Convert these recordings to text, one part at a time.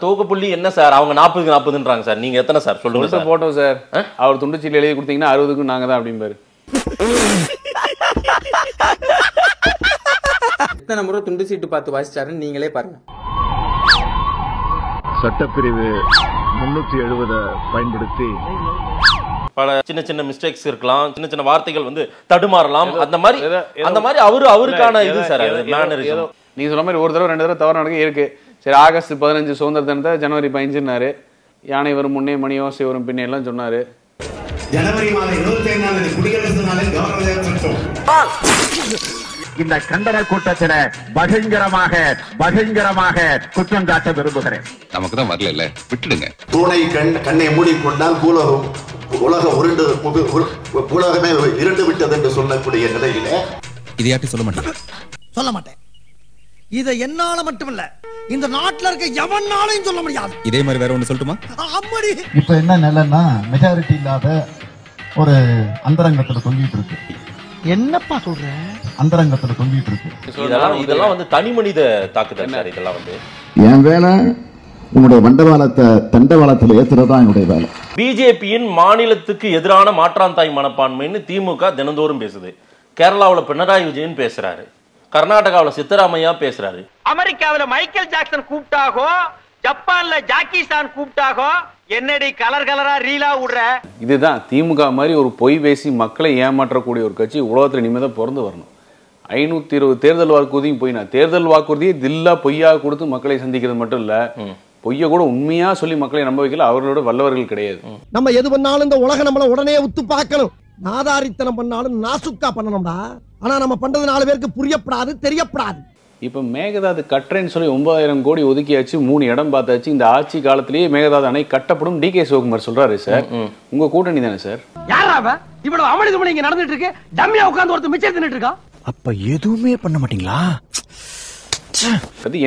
தூக்குப்புள்ளி என்ன சார் அவங்க 40க்கு 40ன்றாங்க சார். நீங்க எத்தனை சார் சொல்லுங்க சார். போட்டோம் சார். அவர் துண்டு சீட்டு எழுதி கொடுத்தீங்கன்னா 60க்கு நாங்க தான் அப்படிம்பாரு. எத்தனை முறை துண்டு சீட்டு பார்த்து வாசிச்சாருன்னு நீங்களே பாருங்க. சட்டப்பிரிவு 370 பயன்படுத்தி பல சின்ன சின்ன மிஸ்டேக்ஸ் இருக்கலாம், சின்ன சின்ன வார்த்தைகள் வந்து தடுமாறலாம். அந்த மாதிரி அவருக்கான இது சார் மேனரிசம். நீங்க சொன்ன மாதிரி ஒரு தடவை 2 தடவை தவறு நடக்க இருக்கு. சரி, ஆகஸ்ட் 15 சுதந்திர தினத்தை ஜனவரி 15னாரு. யானை வரும் முன்னே மணி ஓசை வரும் பின்னே எல்லாம் சொன்னாரு. ஜனவரி மாதம் 25ஆம் தேதி குடியரசு நாளில் கவர்னர் பெற்றோம். இந்த கண்டன கூட்டத்தில் பகிரங்கமாக குற்றம் சாட்ட விரும்புகிறேன். நமக்கு தான் வரல, விட்டுடுங்க. தூணை கண்ணை மூடிக்கொண்டால் உலகமே இருண்டு விட்டது என்று சொல்லக்கூடிய நிலையில இதையாட்டி சொல்ல மாட்டேன். இதை என்னால மட்டுமில்ல, இந்த நாட்டுல இருக்க எவனாலையும் சொல்ல முடியாது. இதே மாதிரி வேற ஒண்ணு சொல்லட்டுமா? இப்ப என்ன நிலைன்னா மெஜாரிட்டி இல்லாத ஒரு அந்தரங்கத்துல தொங்கிட்டு இருக்கு. என்னப்பா சொல்ற? அந்தரங்கத்துல தொங்கிட்டு இருக்கு. இதெல்லாம் வந்து தனி மனித தாக்குதல் சார். இதெல்லாம் வந்து என் வேலை உங்களுடைய தண்டவாளத்தில் ஏத்துறதா என்னுடைய வேலை. பிஜேபியின் மாநிலத்துக்கு எதிரான மாற்றாந்தாய் மனப்பான்மைன்னு திமுக தினந்தோறும் பேசுது. கேரளாவில் பினராயி விஜயன் பேசுறாரு, கர்நாடகாவில் சித்தராமையா பேசுறாரு, அமெரிக்காவில் மைக்கேல் ஜாக்சன் கூப்பிட்டாகோ, ஜப்பான்ல ஜாக்கி சான் கூப்பிட்டாகோ, என்னடி கலர் கலரா ரீலா விடுற. இதுதான் திமுக மாதிரி ஒரு பொய் பேசி மக்களை ஏமாற்றக்கூடிய ஒரு கட்சி உலகத்துல நிமிடம் பிறந்து வரணும். 520 தேர்தல் வாக்குறுதியும் போயினா தேர்தல் வாக்குறுதியை தில்லா பொய்யா கொடுத்து மக்களை சந்திக்கிறது மட்டும் இல்ல, பொய்ய கூட உண்மையா சொல்லி மக்களை நம்ப வைக்கல. அவர்களோட வல்லவர்கள் கிடையாது. நம்ம எது பண்ணாலும் இந்த உலகம் நம்மள உடனே உத்து பார்க்கணும். நாதாரித்தனம் பண்ணாலும் நாசுக்கா பண்ணணும்டா. ஆனா நம்ம பண்றது 4 பேருக்கு புரியப்படாது, தெரியப்படாது. இப்ப மேகதாது கட்டுறேன்னு சொல்லி 9,000 கோடி ஒதுக்கியாச்சு, 3 இடம் பார்த்தாச்சு. இந்த ஆட்சி காலத்திலேயே மேகதாது அணை கட்டப்படும் டி.கே. சிவகுமார் சொல்றாரு சார். உங்க கூட்டணி தானே சார்? யாராவ இவ்வளவு அமளிதுமணி இங்க நடந்துட்டு இருக்கு? டம்மியா உட்கார்ந்து ஒருத்தர் மிச்சம் தின்னுட்டு இருக்கா. அப்ப எதுவுமே பண்ண மாட்டீங்களா?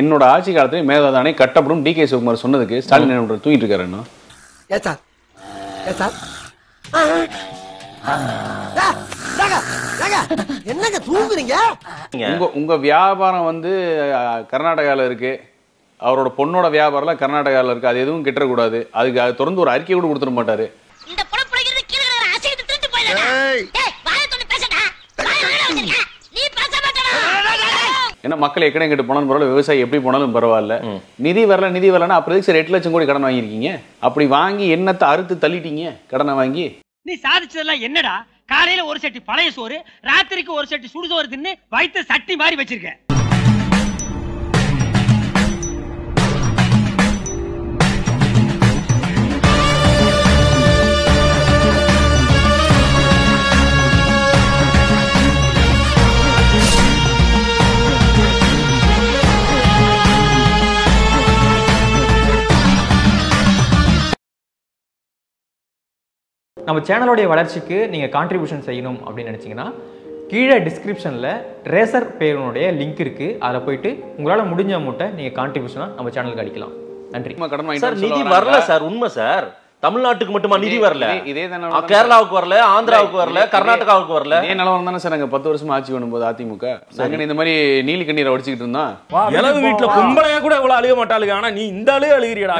என்னோட ஆட்சி காலத்திலேயே மேகதாது அணை கட்டப்படும் டி.கே. சிவகுமார் சொன்னதுக்கு ஸ்டாலின் என்ன தூங்கிட்டு இருக்காரு. என்னங்க தூங்குறீங்க? உங்க வியாபாரம் வந்து கர்நாடகால இருக்கு, அவரோட பொண்ணோட வியாபாரம் கர்நாடகால இருக்கு. அது எதுவும் கிட்டக்கூடாது. அதுக்கு தொடர்ந்து ஒரு அறிக்கை கூட கொடுத்துட மாட்டாரு. ஏன்னா மக்கள் எக்கடை கெட்டு போனாலும் பரவாயில்ல, விவசாயி எப்படி போனாலும் பரவாயில்ல. நிதி வரலன்னா அப்புறம் சார் 8 லட்சம் கோடி கடன் வாங்கியிருக்கீங்க. அப்படி வாங்கி என்னத்தை அறுத்து தள்ளிட்டீங்க கடனை வாங்கி. நீ சாதிச்சதெல்லாம் என்னடா? காலையில ஒரு சட்டி பழைய சோறு, ராத்திரிக்கு ஒரு சட்டி சுடுசோறு தின்னு வயிற்று சட்டி மாதிரி வச்சிருக்க. நம்ம சேனலோடைய வளர்ச்சிக்கு நீங்கள் கான்ட்ரிபியூஷன் செய்யணும் அப்படின்னு நினச்சிங்கன்னா கீழே டிஸ்கிரிப்ஷனில் ரேசர் பேருனுடைய லிங்க் இருக்குது. அதில் போயிட்டு உங்களால் முடிஞ்ச அமௌண்ட்டை நீங்கள் கான்ட்ரிபியூஷனாக நம்ம சேனலுக்கு அடிக்கலாம். நன்றி. சார் நிதி வரல சார், உண்மை சார். தமிழ்நாட்டுக்கு மட்டுமா நிதி வரல? கேரளாவுக்கு வரல, ஆந்திராவுக்கு வரல, கர்நாடகாவுக்கு வரல. இதே நிலவரம் தானே சார். நாங்க 10 வருஷமா ஆட்சி பண்ணும்போது அதிமுக நாங்க இந்த மாதிரி நீலி கண்ணீரை வடிச்சுக்கிட்டு இருந்தோம். இளவு வீட்டுல பொம்பளையா கூட இவ்வளவு அழுக மாட்டாளுங்க. ஆனா நீ இந்த ஆளே அழுகிறியடா.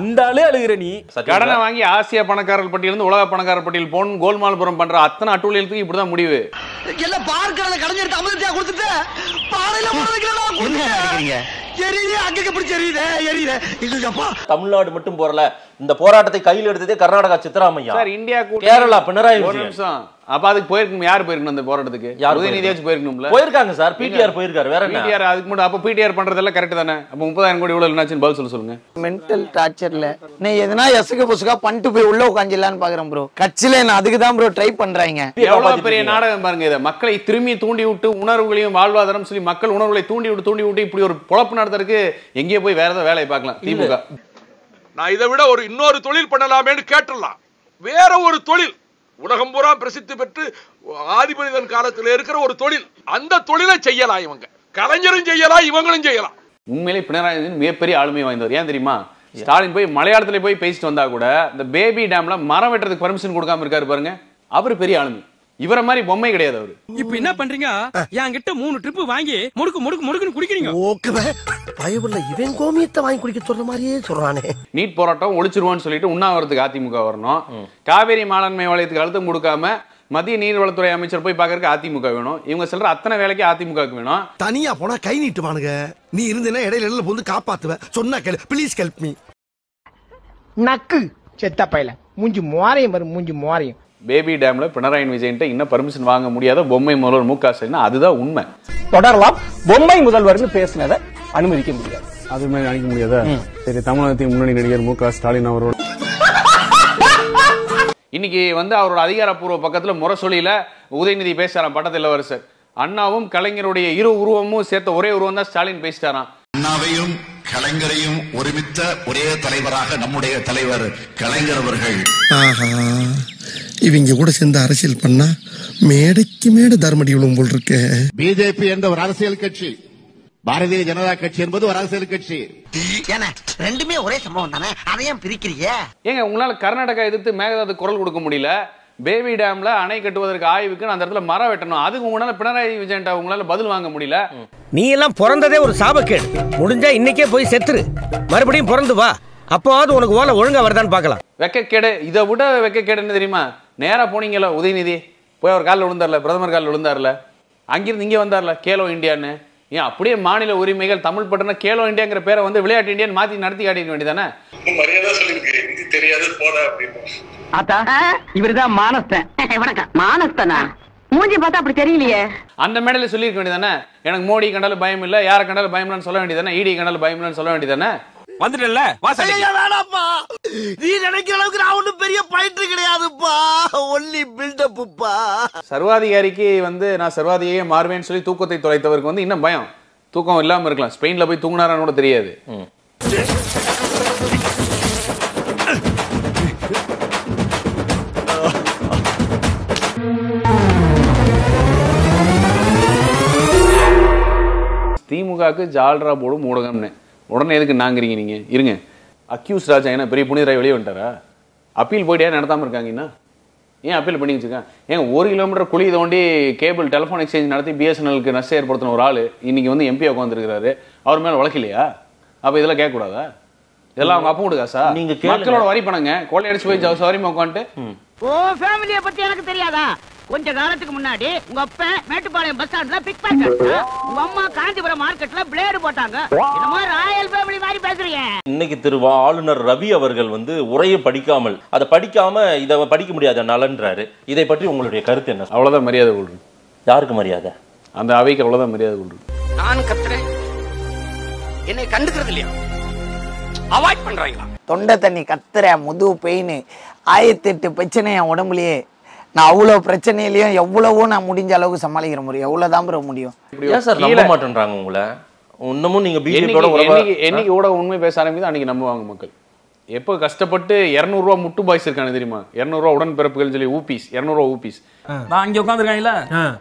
இந்த ஆளே அழுகிற நீ. கடனை வாங்கி ஆசியா பணக்காரர் பட்டியல் இருந்து உலக பணக்காரர் பட்டியல் போன் கோல்மால்புரம் பண்ற அத்தனை அட்டூழியத்துக்கு இப்படிதான் முடிவு. எல்லாம் பார்க்கறத கடைஞ்சு எடுத்து அமிர்தத்தையா கொடுத்துட்டு பாறையில போட வைக்கிறடா. என்ன அடிக்கிறீங்க? எரியுதே, அங்கங்க பிடிச்சு எரியுதே. இல்லப்பா தமிழ்நாடு மட்டும் போறல, இந்த போராட்டத்தை கையில் எடுத்ததே கர்நாடகா சித்தராமையா சார். இந்தியா கேரளா பினராயி விஜயன். ஒரு நிமிஷம். அப்ப அதுக்கு போயிருக்கணும். யார் போயிருக்கணும் அந்த போராட்டத்துக்கு? உதயநிதியாச்சும் போயிருக்கணும்ல. போயிருக்காங்க சார். பிடிஆர் போயிருக்காரு. வேற என்ன பிடிஆர்? அதுக்கு மட்டும் அப்ப பிடிஆர் பண்றதெல்லாம் கரெக்ட் தானே? அப்ப 30,000 கோடி இவ்வளவு என்னாச்சுன்னு பதில் சொல்லுங்க. மென்டல் டார்ச்சர்ல நீ எதனா எசுக்கு புசுக்கா பண்ணிட்டு போய் உள்ள உட்காந்துலான்னு பாக்குறேன் ப்ரோ. கட்சியில நான் அதுக்கு தான் ப்ரோ ட்ரை பண்றாங்க. எவ்வளவு பெரிய நாடகம் பாருங்க. இதை மக்களை திரும்பி தூண்டி விட்டு உணர்வுகளையும் வாழ்வாதாரம் சொல்லி மக்கள் உணர்வுகளை தூண்டி விட்டு இப்படி ஒரு பொழப்பு நடத்துறதுக்கு எங்கேயோ போய் வேற ஏதாவது வேலையை பார்க்கலாம் திமுக. நான் இதை விட இன்னொரு தொழில் பண்ணலாமேன்னு கேட்டுடலாம். வேற ஒரு தொழில் உலகம் பூரா பிரசித்தி பெற்று ஆதிமனிதன் காலத்தில் இருக்கிற ஒரு தொழில், அந்த தொழிலை செய்யலாம். இவங்க கலைஞரும் செய்யலாம், இவங்களும் செய்யலாம். உண்மையிலே பினராயி விஜயன் மிகப்பெரிய ஆளுமை வாய்ந்தவர். ஏன் தெரியுமா? ஸ்டாலின் போய் மலையாளத்துல போய் பேசிட்டு வந்தா கூட இந்த பேபி டேம்ல மரம் வெட்டுறதுக்கு பர்மிஷன் கொடுக்காம இருக்காரு பாருங்க. அவர் பெரிய ஆளுமை. இவரை மாதிரி பொம்மை கிடையாது அவரு. இப்ப என்ன பண்றீங்க? என்கிட்ட 3 ட்ரிப் வாங்கி முடுக்கு குடிக்கிறீங்க. ஓகே பயவுள்ள இவன் கோமியத்தை வாங்கி குடிக்க சொல்ற மாதிரியே சொல்றானே. நீட் போராட்டம் ஒழிச்சிருவான்னு சொல்லிட்டு உண்ணாவிரத்துக்கு அதிமுக வரணும். காவேரி மேலாண்மை வாரியத்துக்கு அழுத்தம் கொடுக்காம மத்திய நீர்வளத்துறை அமைச்சர் போய் பாக்குறதுக்கு அதிமுக வேணும். இவங்க சொல்ற அத்தனை வேலைக்கு அதிமுக வேணும். தனியா போனா கை நீட்டுவானுங்க. நீ இருந்தேன்னா இடையில வந்து காப்பாத்துவ. சொன்னா கேளு, ப்ளீஸ் ஹெல்ப் மீ. நக்கு செத்த பையல மூஞ்சி மோரையும் வரும், மூஞ்சி மோரையும். பேபி டேம்ல பினராயி விஜயன்ட்ட இன்னும் பர்மிஷன் வாங்க முடியாத பொம்மை முதல்வர் மு க ஸ்டாலின், அதுதான் உண்மை. தொடரலாம். பொம்மை முதல்வர்னு பேசினதை அனுமதிக்க முடியாது. அது மாதிரி அனுமதிக்க முடியாதா? சரி, தமிழகத்தின் முன்னணி நடிகர் மு க ஸ்டாலின் அவரோட இன்னைக்கு வந்து அவரோட அதிகாரப்பூர்வ பக்கத்துல முரசொலியில உதயநிதி பேசுறாராம். பட்டத்தில் இளவரசர் அண்ணாவும் கலைஞருடைய இரு உருவமும் சேர்த்த ஒரே உருவம் தான் ஸ்டாலின் பேசிட்டாராம். அண்ணாவையும் கலைஞரையும் ஒருமித்த ஒரே தலைவராக நம்முடைய தலைவர் கலைஞர் அவர்கள். இவங்க கூட சேர்ந்து அரசியல் பண்ணா மேடைக்கு மேடை தர்மடி விழும் போல் இருக்கு. பிஜேபி என்ற ஒரு அரசியல் கட்சி, பாரதிய ஜனதா கட்சி என்பது ஒரு அரசியல் கட்சி. ரெண்டுமே ஒரே சம்பவம் தானே, அதையும் பிரிக்கிறீங்க. ஏங்க உங்களால கர்நாடகா எதிர்த்து மேகதாது குரல் கொடுக்க முடியல? பேபி டேம்ல அணை கட்டுவதற்கு ஆய்வுக்கு அந்த இடத்துல மரம் வெட்டணும். அதுக்கு உங்களால பினராயி விஜயன்ட்ட உங்களால பதில் வாங்க முடியல. நீ எல்லாம் பிறந்ததே ஒரு சாபக்கேடு. முடிஞ்சா இன்னைக்கே போய் செத்துரு, மறுபடியும் பிறந்து வா. அப்போவாது உனக்கு ஓலை ஒழுங்கா வருதான்னு பார்க்கலாம். வெக்கக்கேடு, இதை விட வெக்கக்கேடு என்ன தெரியுமா? நேரா போனீங்கல்ல உதயநிதி, போய் அவர் காலில் விழுந்தார்ல, பிரதமர் காலில் விழுந்தார்ல, அங்கிருந்து இங்கே வந்தார்ல கேலோ இந்தியான்னு. ஏன் அப்படியே மாநில உரிமைகள் தமிழ் பட்டன கேலோ இந்தியாங்கிற பேரை வந்து விளையாட்டு இந்தியான்னு மாத்தி நடத்தி காட்டிக்க வேண்டியதானே? மரியாதை சொல்லிருக்கேன், ஹிந்தி தெரியாது போட அப்படின்னு. ஆத்தா இவருதான் மானஸ்தன். வணக்கம். மானஸ்தனா? மூஞ்சி பார்த்தா அப்படி தெரியலையே. அந்த மேடையில சொல்லிருக்க வேண்டியதானே, எனக்கு மோடி கண்டாலும் பயம் இல்ல, யாரை கண்டாலும் பயம் இல்லைன்னு சொல்ல வேண்டியதானே, இடி கண்டாலும் பயம் இல்லைன்னு சொல்ல வேண்டியதானே. வந்துட்டல வாசல்ல. வேணாப்பா, நீ நினைக்கிற அளவுக்கு நான் ஒண்ணும் பெரிய பயிற்று கிடையாதுப்பா, ஒன்லி பில்டப்புப்பா. சர்வாதிகாரிக்கு வந்து நான் சர்வாதிகாரியே மாறுவேன்னு சொல்லி தூக்கத்தை தொலைத்தவருக்கு வந்து இன்னும் பயம், தூக்கம் இல்லாம இருக்கலாம். ஸ்பெயின்ல போய் தூங்கினாரான்னு கூட தெரியாது. திமுகவுக்கு ஜால்ரா போடும் ஊடகம்னு உடனே எதுக்கு நாங்கிறீங்க நீங்க? இருங்க, அக்யூஸ் ராஜா என்ன பெரிய புனிதராய் வெளியே வந்துட்டாரா? அப்பீல் போயிட்டே நடத்தாம இருக்காங்கன்னா ஏன் அப்பீல் பண்ணி வச்சுருக்கேன்? ஏன் 1 கிலோமீட்டர் குழி தோண்டி கேபிள் டெலிஃபோன் எக்ஸ்சேஞ்ச் நடத்தி பிஎஸ்என்எலுக்கு நஷ்டம் ஏற்படுத்தின ஒரு ஆள் இன்னைக்கு வந்து எம்பியா உட்காந்துருக்காரு. அவர் மேலே வழக்கில்லையா? அப்போ இதெல்லாம் கேட்கக்கூடாதா? இதெல்லாம் அவங்க அப்பா கொடுக்கா சார்? நீங்க மக்களோட வரி பண்ணுங்க, கொள்ளையடிச்சு போய் சௌரியமா உட்காந்துட்டு. ஓ ஃபேமிலியை பத்தி எனக்கு தெரியாதா? கொஞ்ச காலத்துக்கு முன்னாடி உங்க அப்பா மேட்டுப்பாளையம் பஸ் ஸ்டாண்ட்ல பிக் பாக்கெட், உங்க அம்மா காஞ்சிபுரம் மார்க்கெட்ல பிளேடு போட்டாங்க. இந்த மாதிரி ராயல் ஃபேமிலி மாதிரி பேசுறீங்க. இன்னைக்கு ஆளுநர் ரவி அவர்கள் வந்து உரையை படிக்காமல், அதை படிக்காம இதை படிக்க முடியாத நலன்றாரு. இதை பற்றி உங்களுடைய கருத்து என்ன? அவ்வளவுதான் மரியாதை கொள்றேன். யாருக்கு மரியாதை? அந்த அவைக்கு அவ்வளவுதான் மரியாதை கொள்றேன். நான் கத்துறேன், என்னை கண்டுக்கிறது இல்லையா? அவாய்ட் பண்றாங்களா? தொண்டை தண்ணி கத்துற, முதுகு பெயின், 1008 பிரச்சனை என் உடம்புலயே. நான் அவ்வளவு பிரச்சனையிலயும் எவ்வளவோ நான் முடிஞ்ச அளவுக்கு சமாளிக்கிற முடியும். எவ்வளவுதான் ப்ரோ முடியும்? ஏன் சார் நம்ப மாட்டேன்றாங்க உங்களை? இன்னமும் நீங்க பிஜேபியோட என்னைக்கு ஊடகம் உண்மை பேச ஆரம்பிக்குது அன்னைக்கு நம்புவாங்க மக்கள். எப்போ கஷ்டப்பட்டு 200 ரூபா முட்டு பாய்ஸ் இருக்கானு தெரியுமா? 200 ரூபா உடன்பிறப்புகள் சொல்லி ஊபிஸ், 200 ரூபா ஊபிஸ். நான் இங்க உட்காந்துருக்காங்கல்ல,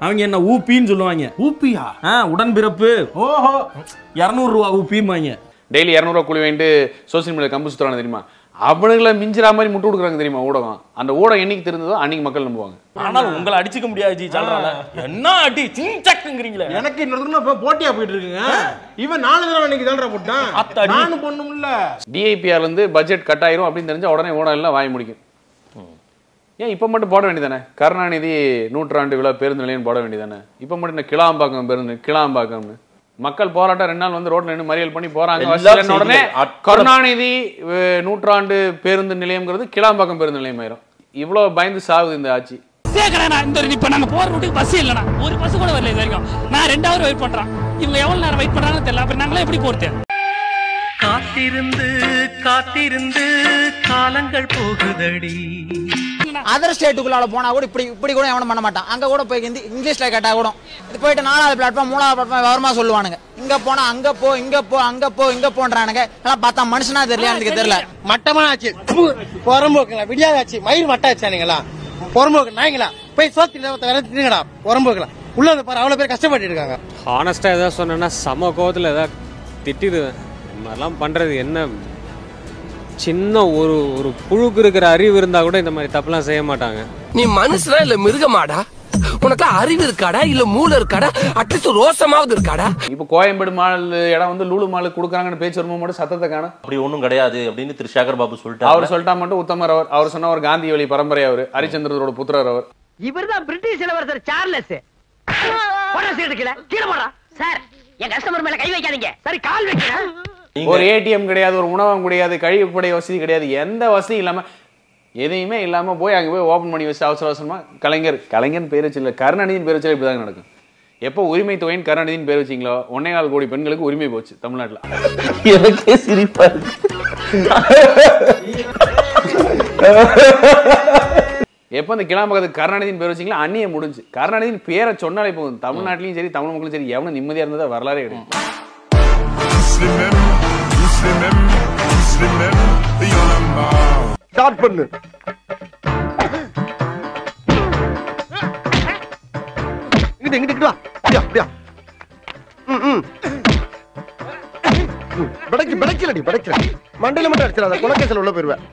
அவங்க என்ன ஊப்பின்னு சொல்லுவாங்க. ஊப்பியா? உடன்பிறப்பு. ஓஹோ, 200 ரூபா ஊப்பிம்பாங்க. டெய்லி 200 ரூபா கூலி வாங்கிட்டு சோசியல் மீடியா கம்பு சுத்துறாங்க தெரியுமா? அவனுங்களை மிஞ்சிற மாதிரி முட்டு கொடுக்குறாங்க தெரியுமா ஊடகம்? அந்த ஊடகம் என்னைக்கு தெரிஞ்சதோ அன்னைக்கு மக்கள் நம்புவாங்க. ஆனால் உங்களை அடிச்சுக்க முடியாது ஜி. சொல்றாங்க என்ன அடி சிங்சக்குங்கறீங்களே. எனக்கு இன்னொருத்தங்க போட்டியா போயிட்டு இருக்குங்க. இவன் 4 தடவை இன்னைக்கு தான்டா போட்டான். நானும் பொண்ணும்ல. டிஐபிஆர்ல இருந்து பட்ஜெட் கட் ஆயிரும் அப்படின்னு தெரிஞ்சா உடனே ஊடகம் எல்லாம் வாய் முடிக்கும். ஏன் இப்ப மட்டும் போட வேண்டியதானே? கருணாநிதி 100ஆண்டு விழா பேருந்து நிலையம் போட வேண்டியதானே? இப்ப மட்டும் கிளாம்பாக்கம் பேருந்து கிளாம்பாக்கம்னு மக்கள் போராட்டம் 2 நாள் வந்து ரோட்ல நின்று மறியல் பண்ணி போறாங்க. உடனே கருணாநிதி 100ஆண்டு பேருந்து நிலையம்ங்கிறது கிளாம்பாக்கம் பேருந்து நிலையம் ஆயிரும். இவ்வளவு பயந்து சாகுது இந்த ஆட்சி. இப்ப நாங்க போற ரூட்டுக்கு பஸ் இல்லனா, ஒரு பஸ் கூட வரல இது வரைக்கும். நான் 2 ஹவர் வெயிட் பண்றேன். இவங்க எவ்வளவு நேரம் வெயிட் பண்றாங்கன்னு தெரியல. அப்புறம் நாங்களே எப்படி போறது? காத்திருந்து காத்திருந்து காலங்கள் போகுதடி. அதர் ஸ்டேட்டுக்குள்ளால போனா கூட இப்படி கூட எவனும் பண்ண மாட்டான். அங்க கூட போய் இங்கிலீஷ்ல கேட்டா கூட இது போயிட்டு 4வது பிளாட்ஃபார்ம் 3வது பிளாட்ஃபார்ம் விவரமா சொல்லுவானுங்க. இங்க போனா அங்க போ, இங்க போ, அங்க போ, இங்க போன்றானுங்க. எல்லாம் பார்த்தா மனுஷனா தெரியல, எனக்கு தெரியல. மட்டமான ஆச்சு, பொறம்போக்குங்களா, விடியாதாச்சு, மயிர் மட்டாச்சானுங்களா, பொறம்போக்கு நாய்ங்களா, போய் சோத்திங்கடா பொறம்போக்குலாம் உள்ள வந்து பாரு. அவ்வளவு பேர் கஷ்டப்பட்டு இருக்காங்க. ஹானஸ்டா ஏதாவது சொன்னா சம கோவத்துல ஏதாவது திட்டிடுவேன். இந்த மாதிரிலாம் பண்றது என்ன? சின்ன ஒரு புழுக்கு இருக்கிற அறிவு இருந்தா கூட இந்த மாதிரி தப்புலாம் செய்ய மாட்டாங்க. நீ மனுஷனா இல்ல மிருகமாடா? உனக்கு அறிவு இருக்காடா இல்ல மூளை இருக்காடா அட்லீஸ்ட் ரோசமாவது இருக்காடா? இப்ப கோயம்பேடு மால் இடம் வந்து லூலு மாலுக்கு கொடுக்குறாங்கன்னு பேச்சு வரும்போது மட்டும் சத்தத்தை காணும். அப்படி ஒண்ணும் கிடையாது அப்படின்னு திரு சேகர் பாபு சொல்லிட்டாரு. அவர் சொல்லிட்டா மட்டும் உத்தமர் அவர் சொன்ன ஒரு காந்தி வழி பரம்பரை அவர் ஹரிச்சந்திரரோட புத்திரர் அவர். இவர்தான் பிரிட்டிஷ் இளவரசர் சார்லஸ். கீழே போடா சார், என் கஸ்டமர் மேல கை வைக்காதீங்க. சரி கால் வைக்கிறேன். ஒரு ஏடிஎம் கிடையாது, ஒரு உணவகம் கிடையாது, கழிவுப்படை வசதி கிடையாது, எந்த வசதியும் இல்லாம எதையுமே இல்லாம போய் அங்க போய் ஓபன் பண்ணி வச்சு அவசர அவசரமா கலைஞர் பேர் வச்சு இல்ல கருணாநிதியின் பேர் வச்சு இப்படிதான் நடக்கும். எப்போ உரிமை தொகையின் கருணாநிதியின் பேர் வச்சிங்களோ 1.25 கோடி பெண்களுக்கு உரிமை போச்சு தமிழ்நாட்டுல. எனக்கே சிரிப்பா இருக்கு. எப்போ இந்த கிளாம்பகத்துக்கு கருணாநிதியின் பேர் வச்சிங்களோ அந்நிய முடிஞ்சு. கருணாநிதியின் பேரை சொன்னாலே போதும், தமிழ்நாட்டிலையும் சரி தமிழ் மக்களும் சரி எவனும் நிம்மதியா இருந்ததா வரலாறே கிடையாது. ஸ்டார்ட் பண்ணு. இங்கிட்டு வா. அப்படியா படைக்கலடி மண்டையில மட்டும் அடிச்சிடாத, குலக்கேசல் உள்ள போயிருவேன்.